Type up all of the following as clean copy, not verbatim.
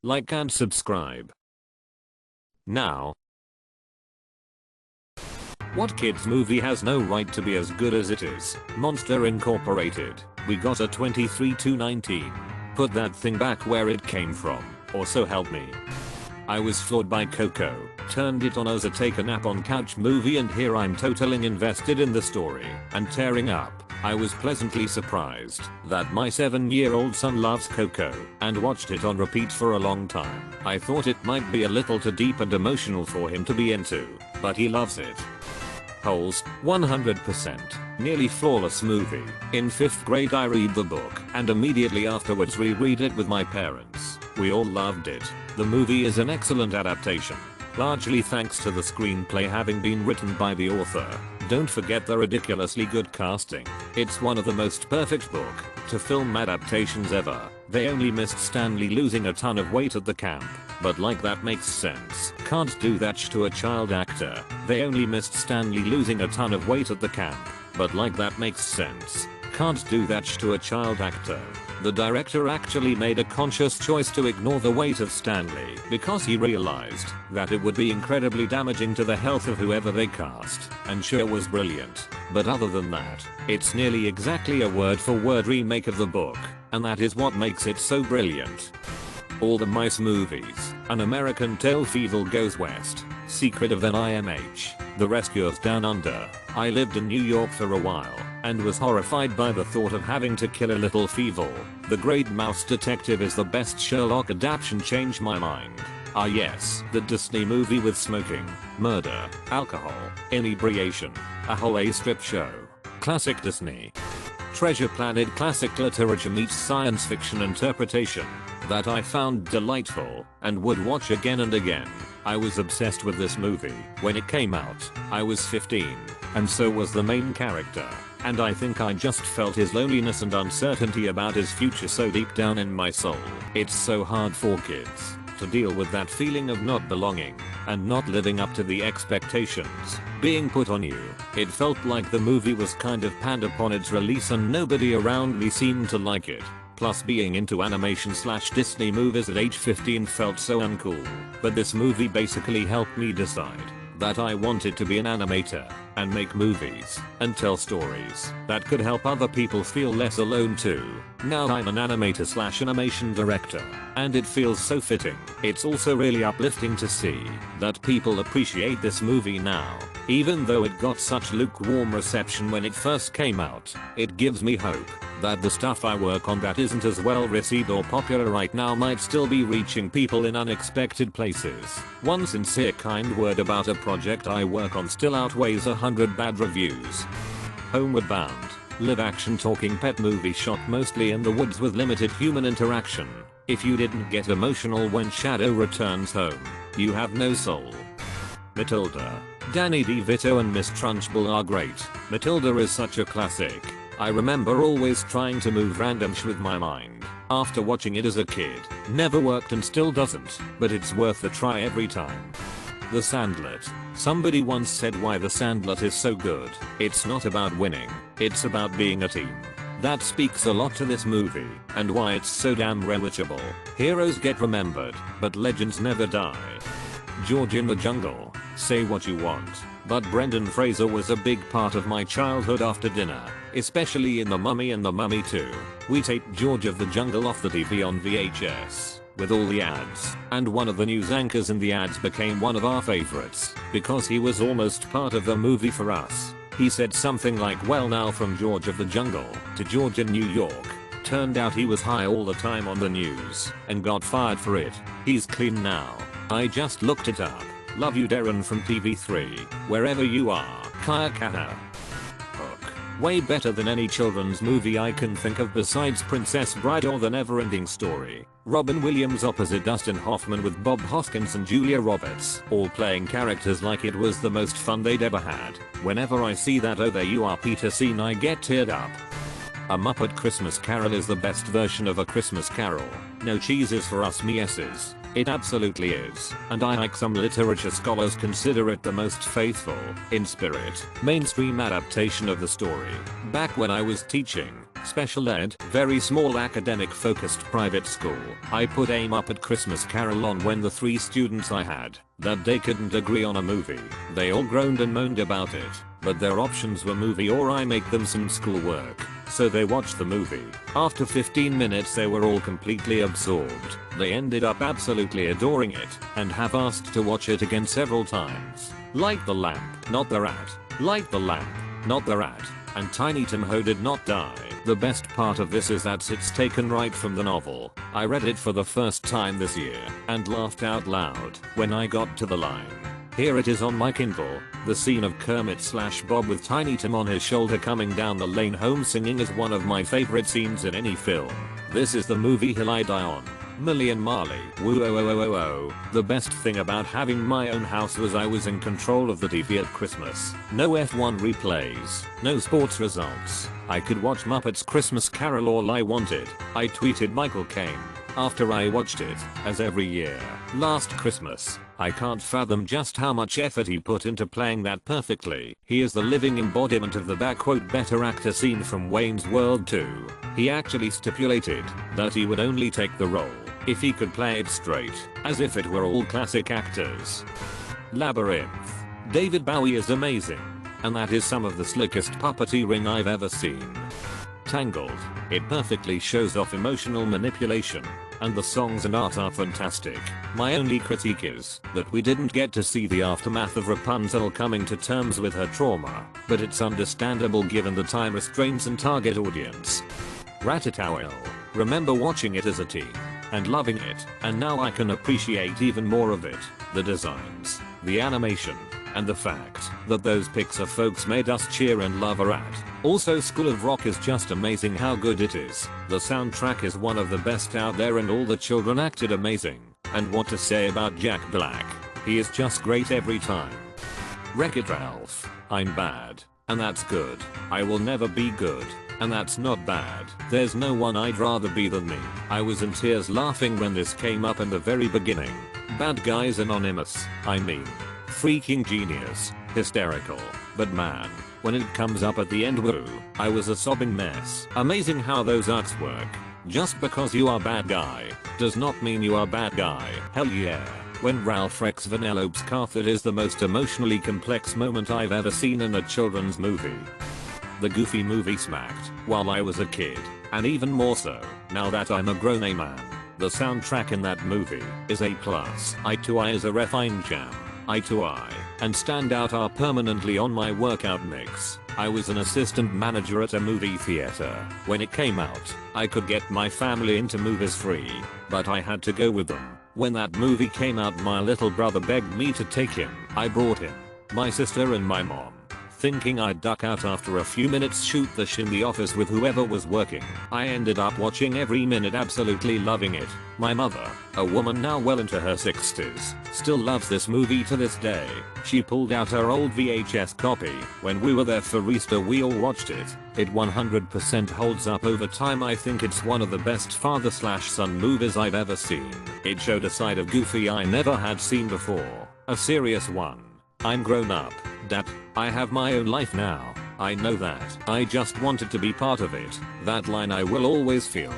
like and subscribe. Now, what kids movie has no right to be as good as it is? Monster Incorporated. We got a 23/2/19. Put that thing back where it came from, or so help me. I was floored by Coco, turned it on as a take a nap on couch movie, and here I'm totally invested in the story and tearing up. I was pleasantly surprised that my 7-year-old son loves Coco and watched it on repeat for a long time. I thought it might be a little too deep and emotional for him to be into, but he loves it. Holes, 100%. Nearly flawless movie. In 5th grade I read the book and immediately afterwards reread it with my parents. We all loved it. The movie is an excellent adaptation, largely thanks to the screenplay having been written by the author. Don't forget the ridiculously good casting. It's one of the most perfect book to film adaptations ever. They only missed Stanley losing a ton of weight at the camp, but like that makes sense. Can't do that to a child actor. They only missed Stanley losing a ton of weight at the camp, but like that makes sense. Can't do that to a child actor. The director actually made a conscious choice to ignore the weight of Stanley because he realized that it would be incredibly damaging to the health of whoever they cast, and sure was brilliant. But other than that, it's nearly exactly a word-for-word remake of the book, and that is what makes it so brilliant. All the Mice movies, An American Tale, Fievel Goes West, Secret of NIMH, The Rescuers Down Under. I lived in New York for a while and was horrified by the thought of having to kill a little Fievel. The Great Mouse Detective is the best Sherlock adaptation. Changed my mind. Ah yes, the Disney movie with smoking, murder, alcohol, inebriation, a whole A-strip show. Classic Disney. Treasure Planet classic literature meets science fiction interpretation that I found delightful and would watch again and again. I was obsessed with this movie when it came out. I was 15, and so was the main character, and I think I just felt his loneliness and uncertainty about his future so deep down in my soul. It's so hard for kids to deal with that feeling of not belonging and not living up to the expectations being put on you. It felt like the movie was kind of panned upon its release and nobody around me seemed to like it. Plus being into animation/Disney movies at age 15 felt so uncool. But this movie basically helped me decide that I wanted to be an animator and make movies and tell stories that could help other people feel less alone too. Now I'm an animator/animation director, and it feels so fitting. It's also really uplifting to see that people appreciate this movie now. Even though it got such lukewarm reception when it first came out, it gives me hope that the stuff I work on that isn't as well received or popular right now might still be reaching people in unexpected places. One sincere kind word about a project I work on still outweighs 100 bad reviews. Homeward Bound. Live action talking pet movie shot mostly in the woods with limited human interaction. If you didn't get emotional when Shadow returns home, you have no soul. Matilda. Danny DeVito and Miss Trunchbull are great. Matilda is such a classic. I remember always trying to move random sh with my mind after watching it as a kid. Never worked and still doesn't, but it's worth a try every time. The Sandlet. Somebody once said why the Sandlet is so good. It's not about winning, it's about being a team. That speaks a lot to this movie and why it's so damn rewatchable. Heroes get remembered, but legends never die. George in the Jungle. Say what you want, but Brendan Fraser was a big part of my childhood after dinner, especially in The Mummy and The Mummy 2. We taped George of the Jungle off the TV on VHS with all the ads, and one of the news anchors in the ads became one of our favorites because he was almost part of the movie for us. He said something like, well, now from George of the Jungle to George in New York. Turned out he was high all the time on the news and got fired for it. He's clean now. I just looked it up. Love you, Darren from TV3, wherever you are. Kaya Kaha. Hook. Way better than any children's movie I can think of besides Princess Bride or The Neverending Story. Robin Williams opposite Dustin Hoffman with Bob Hoskins and Julia Roberts, all playing characters like it was the most fun they'd ever had. Whenever I see that "Oh There You Are Peter" scene I get teared up. A Muppet Christmas Carol is the best version of A Christmas Carol. No cheeses for us yeses. It absolutely is, and I like some literature scholars consider it the most faithful, in spirit, mainstream adaptation of the story. Back when I was teaching, Special ed, very small academic focused private school. I put a Muppet Christmas Carol on when the 3 students I had that day couldn't agree on a movie. They all groaned and moaned about it, but their options were movie or I make them some schoolwork. So they watched the movie. After 15 minutes they were all completely absorbed. They ended up absolutely adoring it and have asked to watch it again several times. Light the lamp, not the rat. Light the lamp, not the rat. And Tiny Tim Ho did not die. The best part of this is that it's taken right from the novel. I read it for the first time this year and laughed out loud when I got to the line. Here it is on my Kindle. The scene of Kermit/Bob with Tiny Tim on his shoulder coming down the lane home singing is one of my favorite scenes in any film. This is the movie hill I die on. Millie and Marley. Woo oh oh oh oh. The best thing about having my own house was I was in control of the TV at Christmas. No F1 replays. No sports results. I could watch Muppet's Christmas Carol all I wanted. I tweeted Michael Caine after I watched it, as every year. Last Christmas. I can't fathom just how much effort he put into playing that perfectly. He is the living embodiment of the better actor scene from Wayne's World 2. He actually stipulated that he would only take the role if he could play it straight, as if it were all classic actors. Labyrinth. David Bowie is amazing, and that is some of the slickest puppeteering I've ever seen. Tangled. It perfectly shows off emotional manipulation, and the songs and art are fantastic. My only critique is that we didn't get to see the aftermath of Rapunzel coming to terms with her trauma, but it's understandable given the time restraints and target audience. Ratatouille. Remember watching it as a teen and loving it, and now I can appreciate even more of it. The designs, the animation, and the fact that those Pixar folks made us cheer and love a rat. Also, School of Rock is just amazing how good it is. The soundtrack is one of the best out there and all the children acted amazing. And what to say about Jack Black? He is just great every time. Wreck-It Ralph. I'm bad, and that's good. I will never be good, and that's not bad. There's no one I'd rather be than me. I was in tears laughing when this came up in the very beginning. Bad Guys Anonymous. I mean, freaking genius. Hysterical. But man, when it comes up at the end, woo, I was a sobbing mess. Amazing how those arcs work. Just because you are bad guy does not mean you are bad guy. Hell yeah. When Ralph wrecks Vanellope's car, that is the most emotionally complex moment I've ever seen in a children's movie. The Goofy movie smacked while I was a kid, and even more so now that I'm a grown man. The soundtrack in that movie is A+. Eye to Eye is a refined jam. Eye to Eye and Stand Out are permanently on my workout mix. I was an assistant manager at a movie theater. When it came out, I could get my family into movies free, but I had to go with them. When that movie came out, my little brother begged me to take him. I brought him, my sister and my mom, thinking I'd duck out after a few minutes, shoot the shit in the office with whoever was working. I ended up watching every minute, absolutely loving it. My mother, a woman now well into her 60s, still loves this movie to this day. She pulled out her old VHS copy. When we were there for Easter, we all watched it. It 100% holds up over time. I think it's one of the best father/son movies I've ever seen. It showed a side of Goofy I never had seen before. A serious one. I'm grown up, Dad. I have my own life now. I know that. I just wanted to be part of it. That line I will always feel.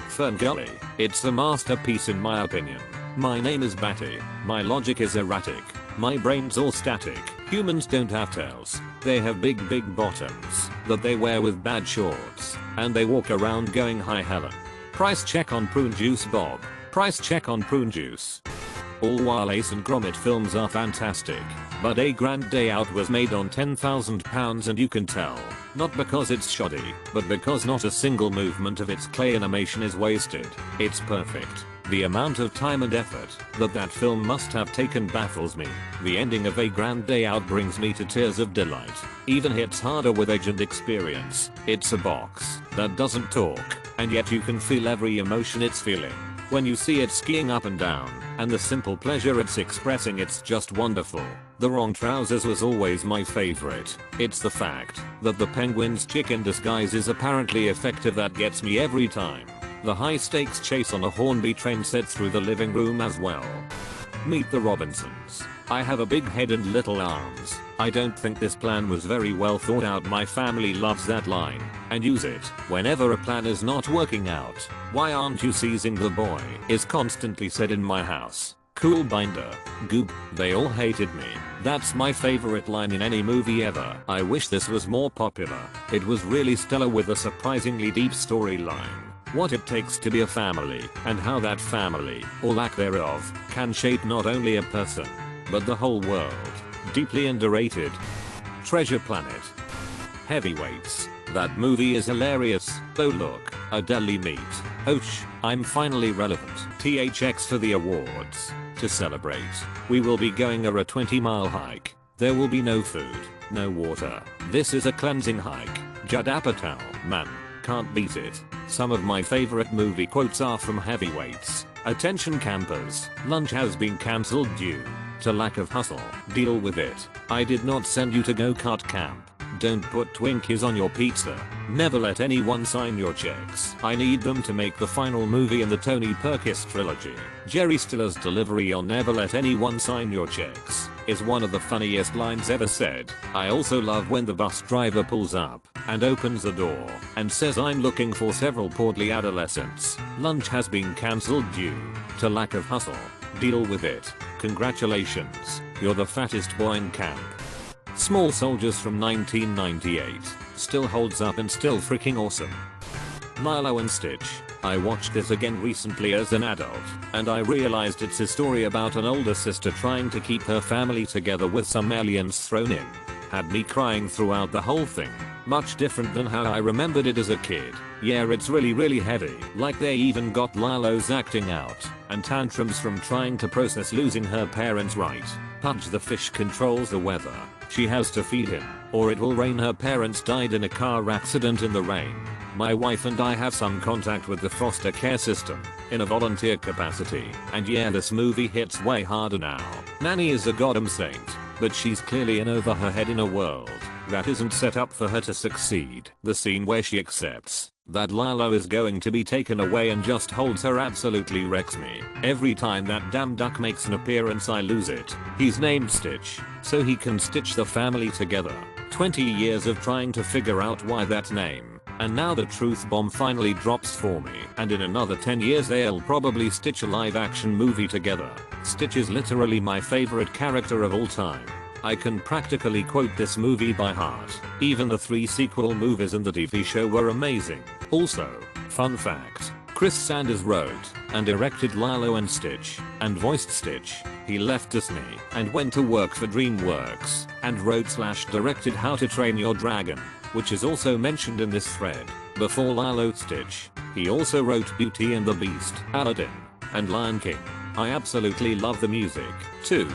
Ferngully. It's a masterpiece in my opinion. My name is Batty. My logic is erratic. My brain's all static. Humans don't have tails. They have big bottoms that they wear with bad shorts. And they walk around going, "Hi Helen. Price check on prune juice, Bob. Price check on prune juice." All while Ace and Gromit films are fantastic, but A Grand Day Out was made on £10,000 and you can tell, not because it's shoddy, but because not a single movement of its clay animation is wasted. It's perfect. The amount of time and effort that film must have taken baffles me. The ending of A Grand Day Out brings me to tears of delight. Even hits harder with age and experience. It's a box that doesn't talk, and yet you can feel every emotion it's feeling. When you see it skiing up and down, and the simple pleasure it's expressing, it's just wonderful. The wrong trousers was always my favorite. It's the fact that the penguin's chick in disguise is apparently effective that gets me every time. The high stakes chase on a Hornby train set through the living room as well. Meet the Robinsons. I have a big head and little arms. I don't think this plan was very well thought out. My family loves that line and use it whenever a plan is not working out. Why aren't you seizing the boy? Is constantly said in my house. Cool binder. Goop. They all hated me. That's my favorite line in any movie ever. I wish this was more popular. It was really stellar with a surprisingly deep storyline. What it takes to be a family and how that family, or lack thereof, can shape not only a person, but the whole world. Deeply underrated. Treasure Planet. Heavyweights. That movie is hilarious. Oh look, a deli meat. Ouch, I'm finally relevant. THX for the awards. To celebrate, we will be going a 20-mile hike. There will be no food, no water. This is a cleansing hike. Judd Apatow, man, can't beat it. Some of my favorite movie quotes are from Heavyweights. Attention campers, lunch has been cancelled due to lack of hustle. Deal with it. I did not send you to go-kart camp. Don't put Twinkies on your pizza. Never let anyone sign your checks. I need them to make the final movie in the Tony Perkis trilogy. Jerry Stiller's delivery on "Never let anyone sign your checks" is one of the funniest lines ever said. I also love when the bus driver pulls up and opens the door and says, "I'm looking for several portly adolescents. Lunch has been cancelled due to lack of hustle. Deal with it. Congratulations, you're the fattest boy in camp." Small Soldiers from 1998 still holds up and still freaking awesome. Milo and Stitch. I watched this again recently as an adult, and I realized it's a story about an older sister trying to keep her family together with some aliens thrown in. Had me crying throughout the whole thing. Much different than how I remembered it as a kid. Yeah, it's really heavy. Like they even got Lilo's acting out and tantrums from trying to process losing her parents right. Pudge the fish controls the weather. She has to feed him, or it will rain. Her parents died in a car accident in the rain. My wife and I have some contact with the foster care system in a volunteer capacity, and yeah, this movie hits way harder now. Nanny is a goddamn saint, but she's clearly in over her head in a world that isn't set up for her to succeed. The scene where she accepts that Lilo is going to be taken away and just holds her absolutely wrecks me. Every time that damn duck makes an appearance I lose it. He's named Stitch, so he can stitch the family together. 20 years of trying to figure out why that name, and now the truth bomb finally drops for me. And in another 10 years they'll probably stitch a live action movie together. Stitch is literally my favorite character of all time. I can practically quote this movie by heart. Even the 3 sequel movies and the TV show were amazing. Also, fun fact, Chris Sanders wrote and directed Lilo and Stitch and voiced Stitch. He left Disney and went to work for DreamWorks and wrote/directed How to Train Your Dragon, which is also mentioned in this thread. Before Lilo Stitch, he also wrote Beauty and the Beast, Aladdin, and Lion King. I absolutely love the music, too.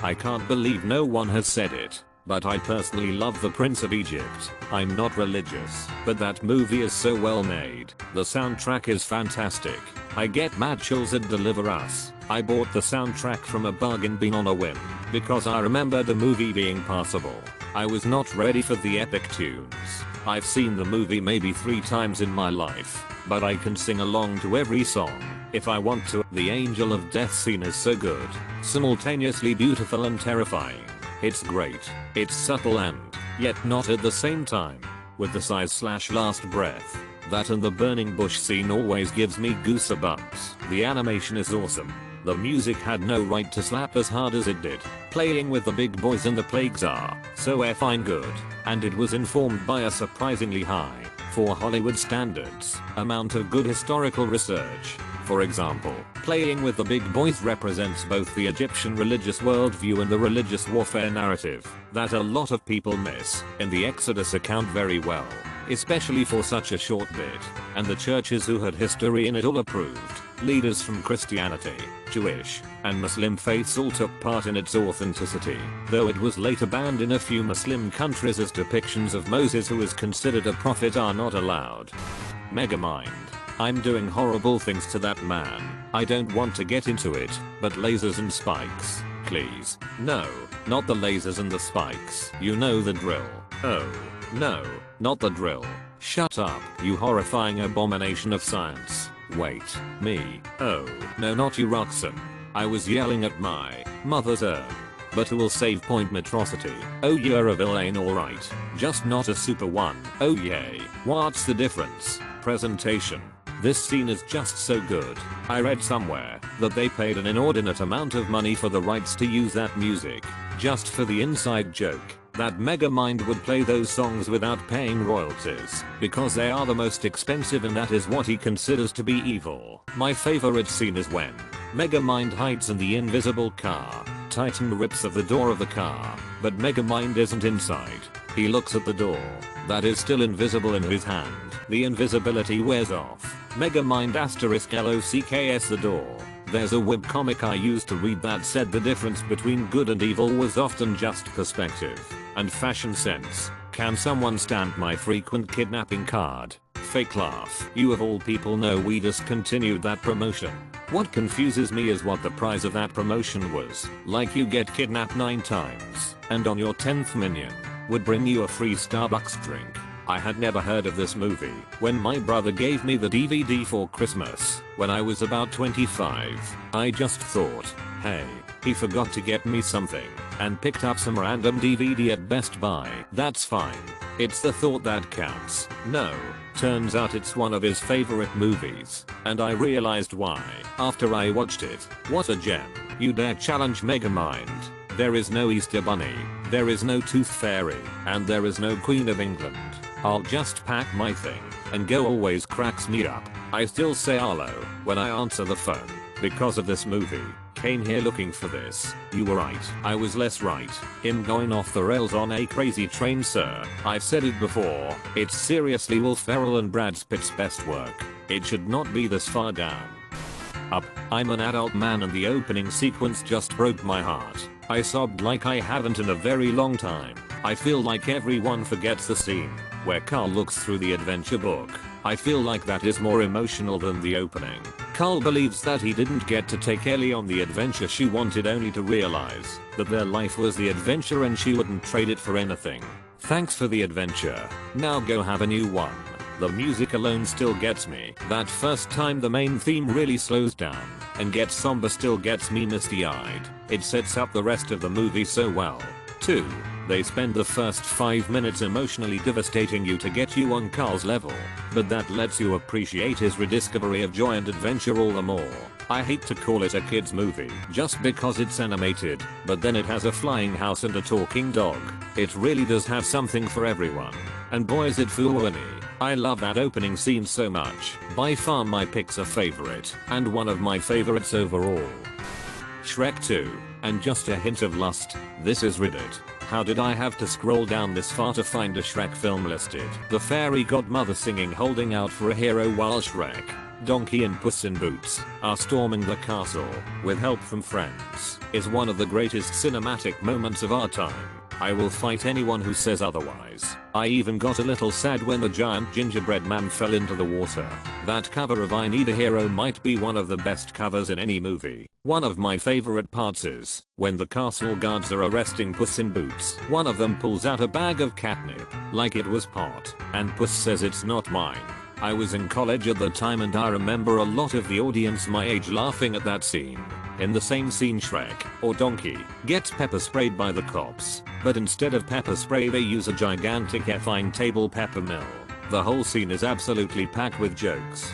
I can't believe no one has said it, but I personally love The Prince of Egypt. I'm not religious, but that movie is so well made. The soundtrack is fantastic. I get mad chills at Deliver Us. I bought the soundtrack from a bargain bin on a whim, because I remember the movie being passable. I was not ready for the epic tunes. I've seen the movie maybe 3 times in my life, but I can sing along to every song if I want to. The Angel of Death scene is so good, simultaneously beautiful and terrifying. It's great. It's subtle and, yet not at the same time. With the sighs/last breath. That and the burning bush scene always gives me goosebumps. The animation is awesome. The music had no right to slap as hard as it did. Playing with the big boys and the plagues are so effing good. And it was informed by a surprisingly high, for Hollywood standards, amount of good historical research. For example, playing with the big boys represents both the Egyptian religious worldview and the religious warfare narrative that a lot of people miss in the Exodus account very well, especially for such a short bit, and the churches who had history in it all approved. Leaders from Christianity, Jewish, and Muslim faiths all took part in its authenticity, though it was later banned in a few Muslim countries as depictions of Moses, who is considered a prophet, are not allowed. Megamind. I'm doing horrible things to that man. I don't want to get into it, but lasers and spikes, please. No, not the lasers and the spikes. You know the drill. Oh, no, not the drill. Shut up, you horrifying abomination of science. Wait, me? Oh, no, not you, Roxanne. I was yelling at my mother's but who will save point metrocity. Oh, you're a villain alright. Just not a super one. Oh yay. What's the difference? Presentation. This scene is just so good. I read somewhere that they paid an inordinate amount of money for the rights to use that music, just for the inside joke that Megamind would play those songs without paying royalties, because they are the most expensive and that is what he considers to be evil. My favorite scene is when Megamind hides in the invisible car. Titan rips at the door of the car, but Megamind isn't inside. He looks at the door that is still invisible in his hand. The invisibility wears off. Megamind *LOCKS the door. There's a webcomic I used to read that said the difference between good and evil was often just perspective and fashion sense. Can someone stamp my frequent kidnapping card? Fake laugh. You of all people know we discontinued that promotion. What confuses me is what the price of that promotion was. Like you get kidnapped 9 times, and on your 10th minion, would bring you a free Starbucks drink. I had never heard of this movie when my brother gave me the DVD for Christmas when I was about 25. I just thought, hey, he forgot to get me something and picked up some random DVD at Best Buy. That's fine. It's the thought that counts. No, turns out it's one of his favorite movies, and I realized why after I watched it. What a gem. You dare challenge Megamind. There is no Easter Bunny, there is no Tooth Fairy, and there is no Queen of England. I'll just pack my thing and go. Always cracks me up. I still say hello when I answer the phone because of this movie. Came here looking for this. You were right. I was less right. Him going off the rails on a crazy train, sir. I've said it before. It's seriously Will Ferrell and Brad Pitt's best work. It should not be this far down. Up. I'm an adult man and the opening sequence just broke my heart. I sobbed like I haven't in a very long time. I feel like everyone forgets the scene where Carl looks through the adventure book. I feel like that is more emotional than the opening. Carl believes that he didn't get to take Ellie on the adventure she wanted, only to realize that their life was the adventure and she wouldn't trade it for anything. Thanks for the adventure. Now go have a new one. The music alone still gets me. That first time the main theme really slows down and gets somber still gets me misty-eyed. It sets up the rest of the movie so well. 2. They spend the first 5 minutes emotionally devastating you to get you on Carl's level, but that lets you appreciate his rediscovery of joy and adventure all the more. I hate to call it a kids movie just because it's animated, but then it has a flying house and a talking dog. It really does have something for everyone. And boy is it funny. I love that opening scene so much. By far my Pixar favorite, and one of my favorites overall. Shrek 2. And just a hint of lust. This is Reddit. How did I have to scroll down this far to find a Shrek film listed? The fairy godmother singing Holding Out for a Hero while Shrek, Donkey and Puss in Boots are storming the castle with help from friends is one of the greatest cinematic moments of our time. I will fight anyone who says otherwise. I even got a little sad when the giant gingerbread man fell into the water. That cover of I Need a Hero might be one of the best covers in any movie. One of my favorite parts is when the castle guards are arresting Puss in Boots. One of them pulls out a bag of catnip like it was pot, and Puss says it's not mine. I was in college at the time and I remember a lot of the audience my age laughing at that scene. In the same scene, Shrek, or Donkey, gets pepper sprayed by the cops, but instead of pepper spray they use a gigantic effing table pepper mill. The whole scene is absolutely packed with jokes.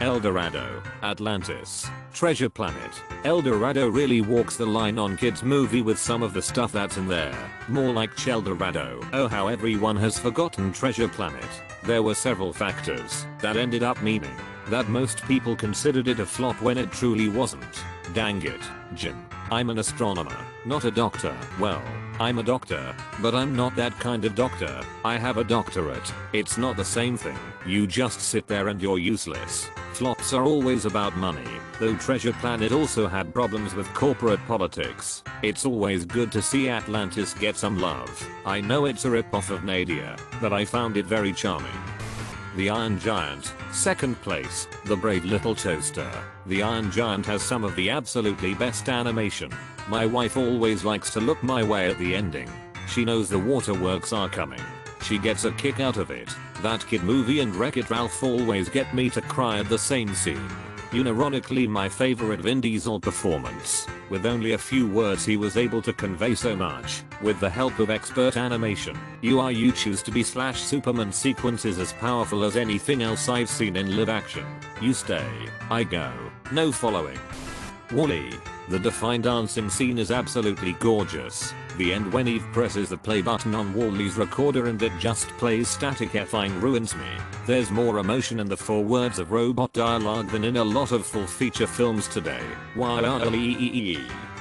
El Dorado, Atlantis, Treasure Planet. El Dorado really walks the line on kids movie with some of the stuff that's in there. More like Chel Dorado. Oh, how everyone has forgotten Treasure Planet. There were several factors that ended up meaning that most people considered it a flop when it truly wasn't. Dang it, Jim. I'm an astronomer, not a doctor. Well, I'm a doctor, but I'm not that kind of doctor. I have a doctorate. It's not the same thing. You just sit there and you're useless. Flops are always about money, though Treasure Planet also had problems with corporate politics. It's always good to see Atlantis get some love. I know it's a ripoff of Nadia, but I found it very charming. The Iron Giant, second place, the brave little toaster. The Iron Giant has some of the absolutely best animation. My wife always likes to look my way at the ending. She knows the waterworks are coming. She gets a kick out of it. That kid movie and Wreck-It Ralph always get me to cry at the same scene. Unironically my favorite Vin Diesel performance. With only a few words he was able to convey so much. With the help of expert animation, you choose to be Superman sequences as powerful as anything else I've seen in live action. You stay, I go, no following. Wall-E. The Define dancing scene is absolutely gorgeous. The end when Eve presses the play button on Wall-E's recorder and it just plays static effing ruins me. There's more emotion in the 4 words of robot dialogue than in a lot of full feature films today. While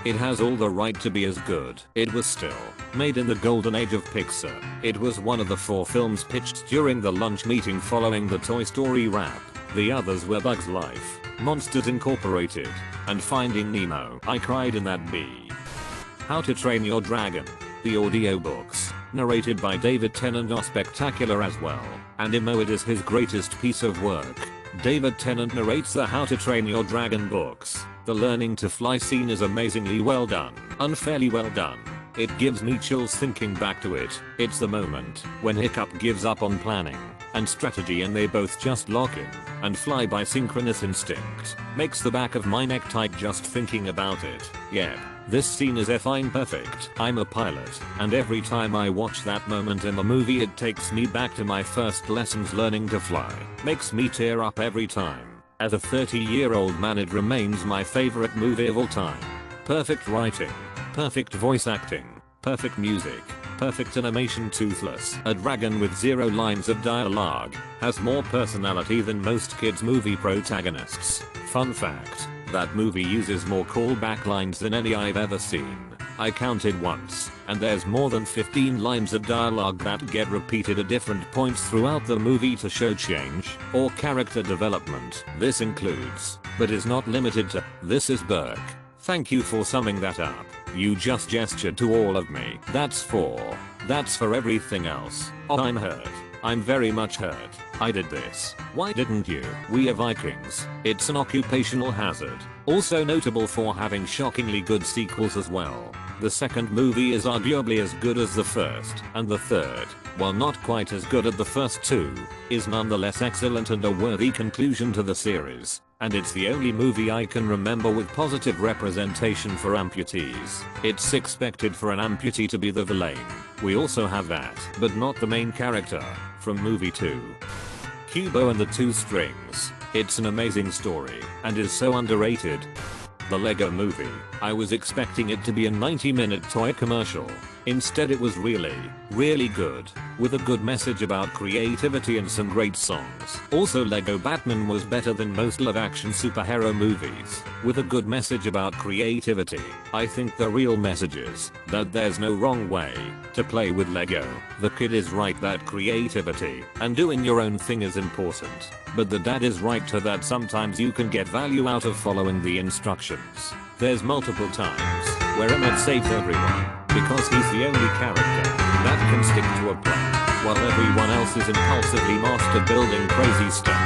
it has all the right to be as good. It was still made in the golden age of Pixar. It was one of the 4 films pitched during the lunch meeting following the Toy Story wrap. The others were Bugs Life, Monsters Incorporated, and Finding Nemo. I cried in that bee. How to Train Your Dragon. The audiobooks, narrated by David Tennant, are spectacular as well, and it is his greatest piece of work. David Tennant narrates the How to Train Your Dragon books. The learning to fly scene is amazingly well done, unfairly well done. It gives me chills thinking back to it. It's the moment when Hiccup gives up on planning and strategy and they both just lock in and fly by synchronous instinct. Makes the back of my neck tight just thinking about it. Yep, this scene is effing perfect. I'm a pilot, and every time I watch that moment in the movie it takes me back to my first lessons learning to fly. Makes me tear up every time. As a 30-year-old man it remains my favorite movie of all time. Perfect writing, perfect voice acting, perfect music, perfect animation. Toothless. A dragon with 0 lines of dialogue has more personality than most kids movie protagonists. Fun fact, that movie uses more callback lines than any I've ever seen. I counted once, and there's more than 15 lines of dialogue that get repeated at different points throughout the movie to show change or character development. This includes, but is not limited to, "This is Burke. Thank you for summing that up. You just gestured to all of me. That's for everything else. Oh, I'm hurt. I'm very much hurt. I did this. Why didn't you? We are Vikings." It's an occupational hazard. Also notable for having shockingly good sequels as well. The second movie is arguably as good as the first, and the third, while not quite as good as the first 2, is nonetheless excellent and a worthy conclusion to the series. And it's the only movie I can remember with positive representation for amputees. It's expected for an amputee to be the villain. We also have that, but not the main character, from movie 2. Kubo and the Two Strings. It's an amazing story, and is so underrated. The Lego Movie. I was expecting it to be a 90-minute toy commercial. Instead it was really good, with a good message about creativity and some great songs. Also Lego Batman was better than most live-action superhero movies, with a good message about creativity. I think the real message is that there's no wrong way to play with Lego. The kid is right that creativity and doing your own thing is important, but the dad is right too that sometimes you can get value out of following the instructions. There's multiple times where Emmett saves everyone because he's the only character that can stick to a plan while everyone else is impulsively master building crazy stuff.